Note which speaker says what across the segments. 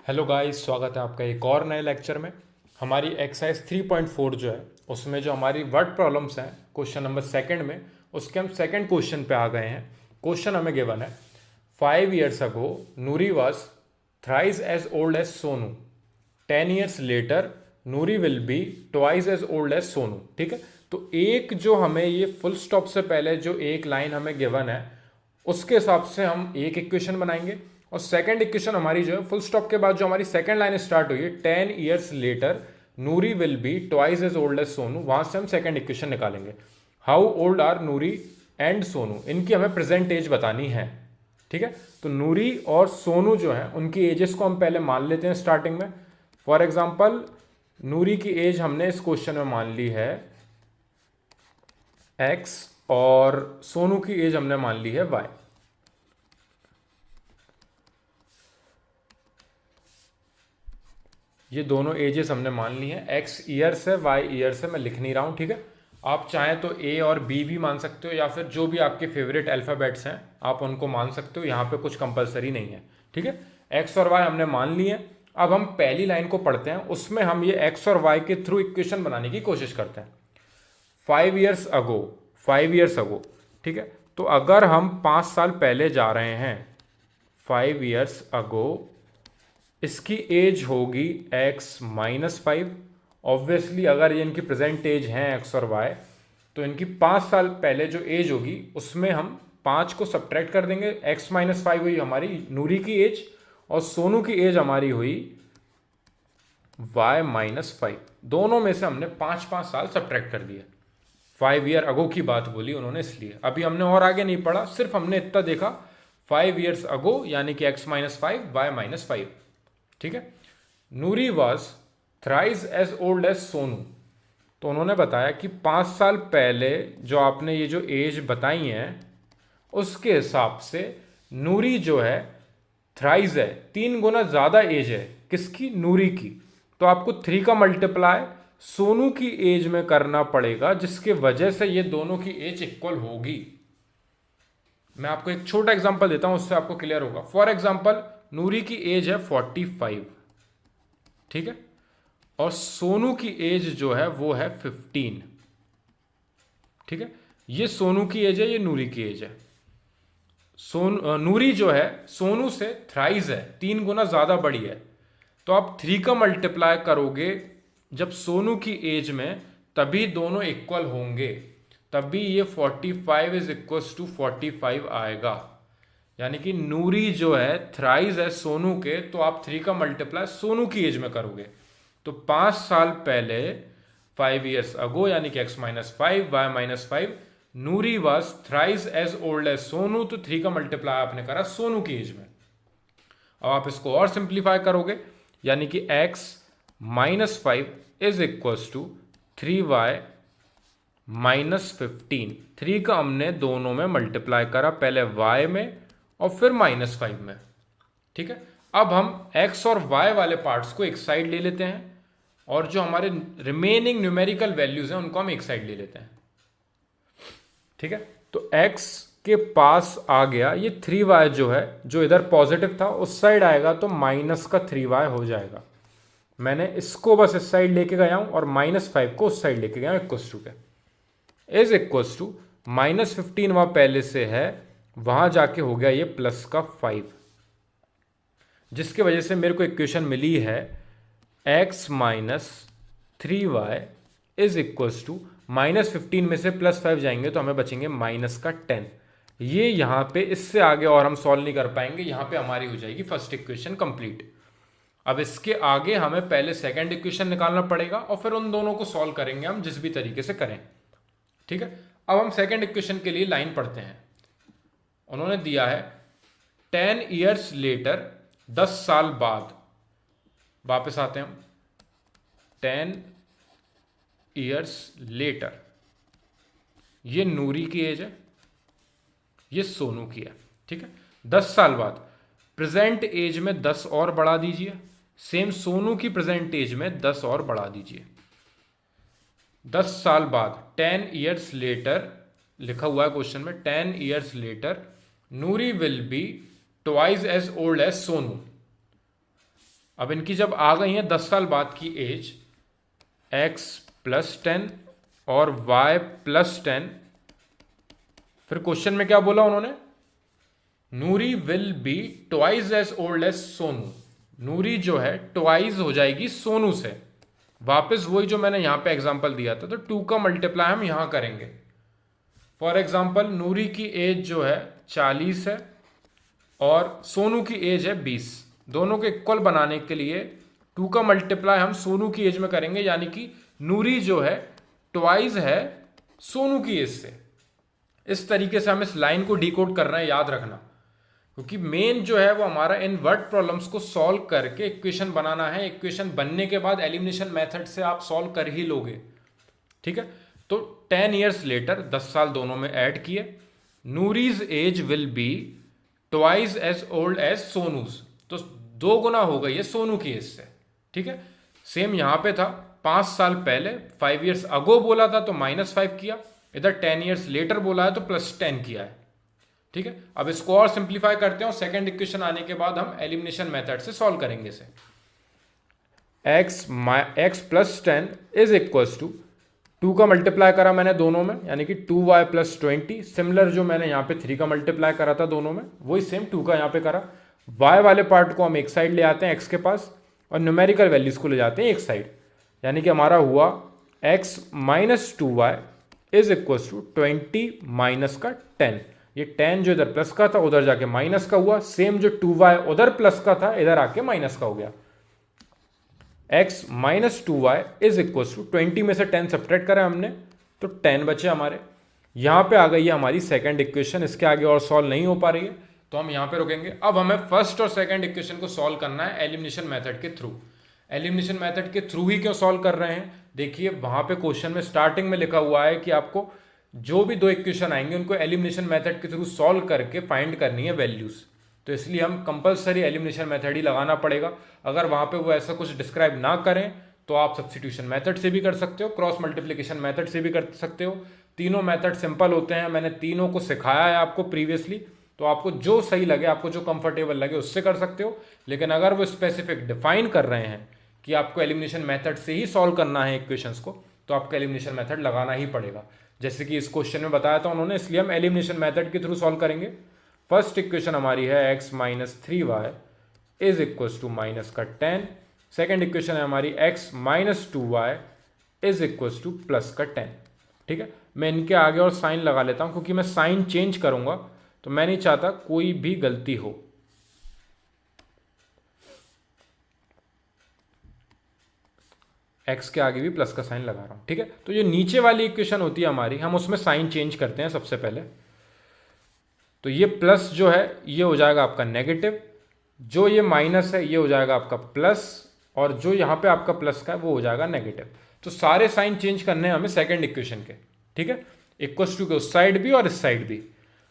Speaker 1: Hello guys, स्वागत है आपका एक और नए लेक्चर में। हमारी एक्सरसाइज 3.4 जो है उसमें जो हमारी वर्ड प्रॉब्लम्स हैं क्वेश्चन नंबर सेकंड में, उसके हम सेकंड क्वेश्चन पे आ गए हैं। क्वेश्चन हमें गिवन है 5 years ago Noori was thrice as old as Sonu, 10 years later Noori will be twice as old as Sonu. ठीक है, तो एक जो हमें ये फुल स्टॉप से पहले जो एक लाइन हमें गिवन है उसके हिसाब से हम एक इक्वेशन बनाएंगे, और सेकंड इक्वेशन हमारी जो है फुल स्टॉप के बाद जो हमारी सेकंड लाइन स्टार्ट हुई है 10 years later Noori will be twice as old as Sonu, वहां से हम सेकंड इक्वेशन निकालेंगे। How old are Noori and Sonu, इनकी हमें प्रेजेंट एज बतानी है। ठीक है, तो नूरी और सोनू जो है उनकी एजेस को हम पहले मान लेते हैं स्टार्टिंग में। फॉर एग्जाम्पल नूरी की एज हमने इस क्वेश्चन में मान ली है x और सोनू की एज हमने मान ली है y। ये दोनों एजेस हमने मान ली हैं, x ईयर्स है y ईयर्स है, मैं लिख नहीं रहा हूं। ठीक है, आप चाहें तो a और b भी मान सकते हो, या फिर जो भी आपके फेवरेट अल्फ़ाबेट्स हैं आप उनको मान सकते हो, यहाँ पे कुछ कंपलसरी नहीं है। ठीक है, x और y हमने मान लिए। अब हम पहली लाइन को पढ़ते हैं, उसमें हम ये x और y के थ्रू इक्वेशन बनाने की कोशिश करते हैं। 5 years ago, 5 years ago। ठीक है, तो अगर हम 5 साल पहले जा रहे हैं 5 years ago, इसकी एज होगी x-5। ऑब्वियसली अगर ये इनकी प्रेजेंट एज है x और y, तो इनकी 5 साल पहले जो एज होगी उसमें हम 5 को सब्ट्रैक्ट कर देंगे। x-5 हुई हमारी नूरी की एज, और सोनू की एज हमारी हुई y-5। दोनों में से हमने 5-5 साल सब्ट्रैक्ट कर दिए। 5 year ago की बात बोली उन्होंने, इसलिए अभी हमने और आगे नहीं पढ़ा, सिर्फ हमने इतना देखा 5 years ago यानी कि x-5 y-5। ठीक है, Noori was thrice as old as Sonu, तो उन्होंने बताया कि 5 साल पहले जो आपने ये जो एज बताई है उसके हिसाब से नूरी जो है थ्राइस है, 3 गुना ज्यादा एज है किसकी, नूरी की। तो आपको 3 का मल्टीप्लाई सोनू की एज में करना पड़ेगा, जिसके वजह से ये दोनों की एज इक्वल होगी। मैं आपको एक छोटा एग्जांपल देता हूं, उससे आपको क्लियर होगा। फॉर एग्जांपल नूरी की एज है 45, ठीक है, और सोनू की एज जो है वो है 15। ठीक है, ये सोनू की एज है, ये नूरी की एज है। नूरी जो है सोनू से थ्राइस है, 3 गुना ज्यादा बड़ी है। तो आप 3 का मल्टीप्लाई करोगे जब सोनू की एज में, तभी दोनों इक्वल होंगे, तभी ये 45 इज इक्वल टू 45 आएगा। यानी कि नूरी जो है थ्राइस है सोनू के, तो आप 3 का मल्टीप्लाई सोनू की एज में करोगे। तो 5 साल पहले 5 years ago यानी कि x-5 y-5, Noori was thrice as old as Sonu, तो 3 का मल्टीप्लाई आपने करा सोनू की एज में। अब आप इसको और सिंप्लीफाई करोगे, यानी कि x-5 is equal to 3y-15। 3 का हमने दोनों में मल्टीप्लाई करा, पहले y में और फिर -5 में। ठीक है, अब हम x और y वाले पार्ट्स को एक साइड ले लेते हैं, और जो हमारे रिमेनिंग न्यूमेरिकल वैल्यूज हैं उनको हम एक साइड ले लेते हैं। ठीक है, तो x के पास आ गया ये 3y जो है, जो इधर पॉजिटिव था उस साइड आएगा तो माइनस का 3y हो जाएगा। मैंने इसको बस इस साइड लेके गया हूं और -5 को उस साइड लेके गया हूं, इक्वल्स टू के इज इक्वल्स टू -15 वहां पहले से है, वहां जाके हो गया ये प्लस का 5, जिसके वजह से मेरे को इक्वेशन मिली है x-3y इज इक्वल्स टू -15 में से +5 जाएंगे तो हमें बचेंगे -10। ये यहां पे इससे आगे और हम सॉल्व नहीं कर पाएंगे, यहां पे हमारी हो जाएगी फर्स्ट इक्वेशन कंप्लीट। अब इसके आगे हमें पहले सेकंड इक्वेशन निकालना पड़ेगा, और फिर उन दोनों को सॉल्व करेंगे हम जिस भी तरीके से करें। ठीक है, अब हम सेकंड इक्वेशन के लिए लाइन पढ़ते हैं। उन्होंने दिया है 10 years लेटर, 10 साल बाद। वापस आते हैं हम, 10 years लेटर, ये नूरी की एज है, ये सोनू की है। ठीक है, 10 साल बाद प्रेजेंट एज में 10 और बढ़ा दीजिए, सेम सोनू की प्रेजेंट एज में 10 और बढ़ा दीजिए। 10 साल बाद 10 years लेटर लिखा हुआ है क्वेश्चन में, 10 years later Noori will be twice as old as Sonu. अब इनकी जब आ गई है 10 साल बाद की एज, x प्लस 10 और y प्लस 10, फिर क्वेश्चन में क्या बोला उन्होंने, Noori will be twice as old as Sonu. Noori जो है ट्वाइस हो जाएगी सोनू से। वापस वही जो मैंने यहां पे एग्जांपल दिया था, तो 2 का मल्टीप्लाई हम यहां करेंगे। फॉर एग्जांपल नूरी की एज जो है 40 है और सोनू की एज है 20। दोनों को इक्वल बनाने के लिए 2 का मल्टीप्लाई हम सोनू की एज में करेंगे, यानी कि नूरी जो है ट्वाइस है सोनू की एज से। इस तरीके से हम इस लाइन को डिकोड कर रहे हैं, याद रखना, क्योंकि मेन जो है वो हमारा इन वर्ड प्रॉब्लम्स को सॉल्व करके इक्वेशन बनाना है। इक्वेशन बनने के बाद एलिमिनेशन मेथड से आप सॉल्व कर ही लोगे, ठीक है। तो 10 ईयर्स लेटर, 10 साल दोनों में ऐड किए, Noori's age will be twice as old as Sonu's, तो 2 गुना हो गई है सोनू की एज से, ठीक है। सेम यहां पे था, 5 साल पहले 5 ईयर्स अगो बोला था तो -5 किया, इधर 10 ईयर्स लेटर बोला है तो +10 किया है, ठीक है। अब इसको और सिंप्लीफाई करते हैं और सेकंड इक्वेशन आने के बाद हम एलिमिनेशन मेथड से सॉल्व करेंगे इसे। x plus 10 is equal to 2 का मल्टीप्लाई करा मैंने दोनों में, यानी कि 2y प्लस 20। सिमिलर जो मैंने यहाँ पे 3 का मल्टीप्लाई करा था दोनों में, वही सेम 2 का यहाँ पे करा। y वाले पार्ट को हम एक साइड ले आते हैं x के पास और न्यूमेरिकल वैल्यूज को ले जाते हैं एक साइड, यानी कि हमारा हुआ x minus 2y is equal to 20 minus का 10। ये 10 जो इधर प्लस का था उधर जाके माइनस का हुआ, सेम जो 2y उधर प्लस का था इधर आके माइनस का हो गया। x minus 2y is equal to 20 में से 10 सब्ट्रैक्ट करा हमने तो 10 बचे हमारे। यहां पे आ गई है हमारी सेकंड इक्वेशन, इसके आगे और सॉल्व नहीं हो पा रही है तो हम यहां पे रुकेंगे। अब हमें फर्स्ट और सेकंड इक्वेशन को सॉल्व करना है एलिमिनेशन मेथड के थ्रू। एलिमिनेशन मेथड के थ्रू ही क्यों सॉल्व कर रहे हैं, देखिए वहां पे क्वेश्चन में स्टार्टिंग में लिखा हुआ है कि आपको जो भी 2 इक्वेशन आएंगे उनको एलिमिनेशन मेथड के थ्रू सॉल्व करके फाइंड करनी है वैल्यूज, तो इसलिए हम कंपलसरी एलिमिनेशन मेथड ही लगाना पड़ेगा। अगर वहां पे वो ऐसा कुछ डिस्क्राइब ना करें तो आप सब्स्टिट्यूशन मेथड से भी कर सकते हो, क्रॉस मल्टीप्लिकेशन मेथड से भी कर सकते हो। तीनों मेथड सिंपल होते हैं, मैंने तीनों को सिखाया है आपको प्रीवियसली, तो आपको जो सही लगे, आपको जो कंफर्टेबल लगे उससे कर सकते हो। लेकिन अगर वो स्पेसिफिक डिफाइन कर रहे हैं कि आपको एलिमिनेशन मेथड से ही सॉल्व करना है इक्वेशंस को, तो आपको एलिमिनेशन मेथड लगाना ही पड़ेगा, जैसे कि इस क्वेश्चन में बताया था उन्होंने, इसलिए हम एलिमिनेशन मेथड के थ्रू सॉल्व करेंगे। फर्स्ट इक्वेशन हमारी है x minus 3y is equal to minus का 10। सेकेंड इक्वेशन है हमारी x minus 2y is equal to plus का 10, ठीक है। मैं इनके आगे और साइन लगा लेता हूं क्योंकि मैं साइन चेंज करूंगा तो मैं नहीं चाहता कोई भी गलती हो। x के आगे भी प्लस का साइन लगा रहा हूं, ठीक है। तो ये नीचे वाली इक्वेशन होती है हमारी, हम उसमें साइन चेंज करते हैं सबसे पहले। तो ये प्लस जो है ये हो जाएगा आपका नेगेटिव, जो ये माइनस है ये हो जाएगा आपका प्लस, और जो यहाँ पे आपका प्लस का है वो हो जाएगा नेगेटिव। तो सारे साइन चेंज करने हैं हमें सेकंड इक्वेशन के, ठीक है। इक्वल्स टू के उस साइड भी और इस साइड भी।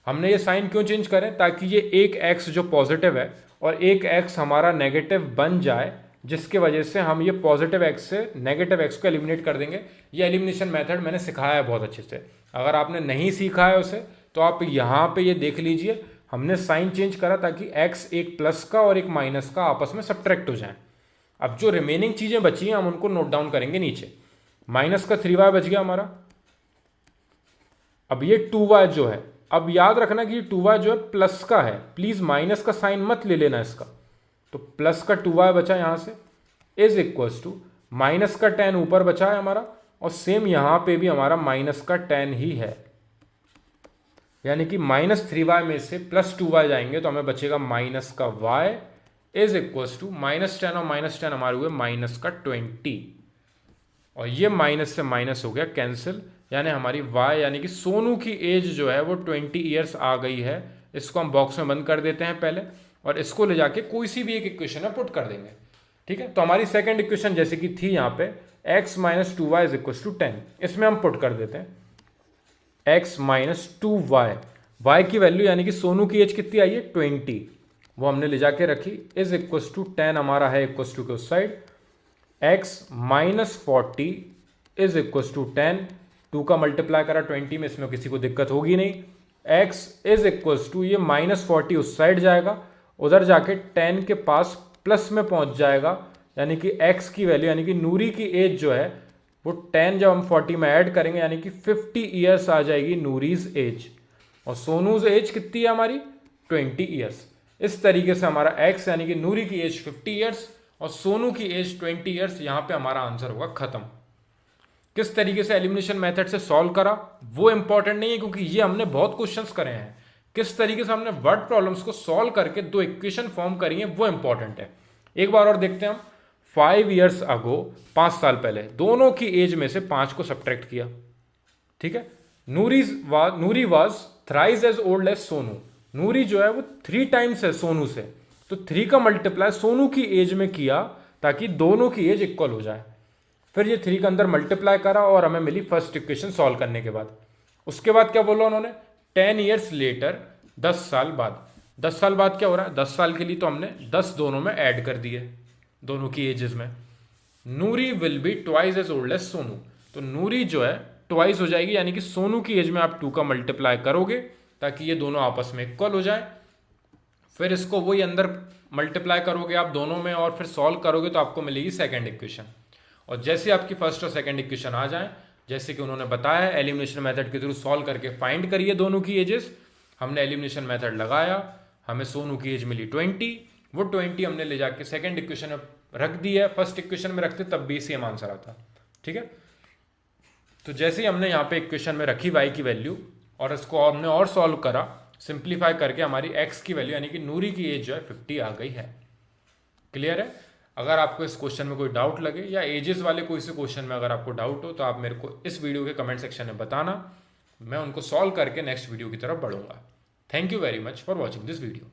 Speaker 1: हमने ये साइन क्यों चेंज करें, ताकि ये एक x जो पॉजिटिव है और एक x हमारा नेगेटिव बन जाए, जिसके वजह से हम ये पॉजिटिव x से नेगेटिव x को एलिमिनेट कर देंगे। ये एलिमिनेशन मेथड मैंने सिखाया है बहुत अच्छे से, अगर आपने नहीं सीखा है उसे तो आप यहाँ पे ये देख लीजिए। हमने साइन चेंज करा ताकि x एक प्लस का और एक माइनस का आपस में सब्ट्रैक्ट हो जाए। अब जो रिमेनिंग चीजें बची हैं हम उनको नोट डाउन करेंगे नीचे। माइनस का 3y बच गया हमारा। अब ये 2y जो है, अब याद रखना कि 2y जो है प्लस का है, प्लीज माइनस का साइन मत ले लेना इसका। तो प्लस का 2y बचा यहां से इज इक्वल्स टू माइनस का 10 ऊपर बचा है हमारा, और सेम यहां पे भी हमारा माइनस का 10 ही है, यानी कि -3y में से +2y जाएंगे तो हमें बचेगा माइनस का y इज इक्वल्स टू -10 और -10 हमारे हुए माइनस का 20, और ये माइनस से माइनस हो गया कैंसिल, यानी हमारी y यानी कि सोनू की एज जो है वो 20 ईयर्स आ गई है। इसको हम बॉक्स में बंद कर देते हैं पहले, और इसको ले जाके कोई सी भी एक इक्वेशन में पुट कर देंगे, ठीक है। तो हमारी सेकंड इक्वेशन जैसे कि थी यहाँ पे x minus 2y is equal to 10, इसमें हम पुट कर देते हैं x माइनस 2y, y की वैल्यू यानी कि सोनू की एज कितनी आई है 20, वो हमने ले जाके रखी इज इक्वल टू 10 हमारा है इक्वल टू के उस side. x minus 40 is equal to 10, 2 का मल्टीप्लाई करा 20 में, इसमें किसी को दिक्कत होगी नहीं। x इज इक्वल टू ये -40 उस साइड जाएगा, उधर जाके 10 के पास प्लस में पहुंच जाएगा, यानी कि x की वैल्यू यानी कि नूरी की एज जो है वो 10 जब हम 40 में ऐड करेंगे यानी कि 50 ईयर्स आ जाएगी नूरीज एज, और सोनूज एज कितनी है हमारी 20 ईयर्स। इस तरीके से हमारा x यानी कि नूरी की एज 50 ईयर्स और सोनू की एज 20 ईयर्स, यहां पे हमारा आंसर होगा खत्म। किस तरीके से एलिमिनेशन मेथड से सॉल्व करा वो इंपॉर्टेंट नहीं है, क्योंकि ये हमने बहुत क्वेश्चंस करे हैं। किस तरीके से हमने वर्ड प्रॉब्लम्स को सॉल्व करके दो इक्वेशन फॉर्म करी है वो इंपॉर्टेंट है। एक बार और देखते हैं हम। 5 ईयर्स अगो, 5 साल पहले, दोनों की एज में से 5 को सब्ट्रैक्ट किया, ठीक है। Noori was thrice as old as Sonu, Noori जो है वो 3 टाइम्स है सोनू से, तो 3 का मल्टीप्लाई सोनू की एज में किया ताकि दोनों की एज इक्वल हो जाए। फिर ये 3 के अंदर मल्टीप्लाई करा और हमें मिली फर्स्ट इक्वेशन सॉल्व करने के बाद। उसके बाद क्या बोला उन्होंने, 10 ईयर्स लेटर, 10 साल बाद। 10 साल बाद क्या हो रहा है, 10 साल के लिए तो हमने 10 दोनों में ऐड कर दिए, दोनों की एजेस में। Noori will be twice as old as Sonu, तो नूरी जो है ट्वाइस हो जाएगी, यानी कि सोनू की एज में आप 2 का मल्टीप्लाई करोगे ताकि ये दोनों आपस में इक्वल हो जाए। फिर इसको वही अंदर मल्टीप्लाई करोगे आप दोनों में और फिर सॉल्व करोगे तो आपको मिलेगी सेकेंड इक्वेशन। और जैसे आपकी फर्स्ट और सेकंड इक्वेशन आ जाए, जैसे कि उन्होंने बताया एलिमिनेशन मेथड के थ्रू सॉल्व करके फाइंड करिए दोनों की एजेस। हमने एलिमिनेशन मेथड लगाया, हमें सोनू की एज मिली 20, वो 20 हमने ले जाके सेकंड इक्वेशन में रख दी है। फर्स्ट इक्वेशन में रखते तब भी सेम आंसर आता, ठीक है। तो जैसे ही हमने यहाँ पे इक्वेशन में रखी y की वैल्यू और इसको हमने और सॉल्व करा, सिंप्लीफाई करके हमारी x की वैल्यू यानी कि नूरी की एज जो है 50 आ गई है। क्लियर है। अगर आपको इस क्वेश्चन में कोई डाउट लगे या एजेस वाले कोई से क्वेश्चन में अगर आपको डाउट हो तो आप मेरे को इस वीडियो के कमेंट सेक्शन में बताना, मैं उनको सॉल्व करके नेक्स्ट वीडियो की तरफ बढ़ूंगा। Thank you very much for watching this video.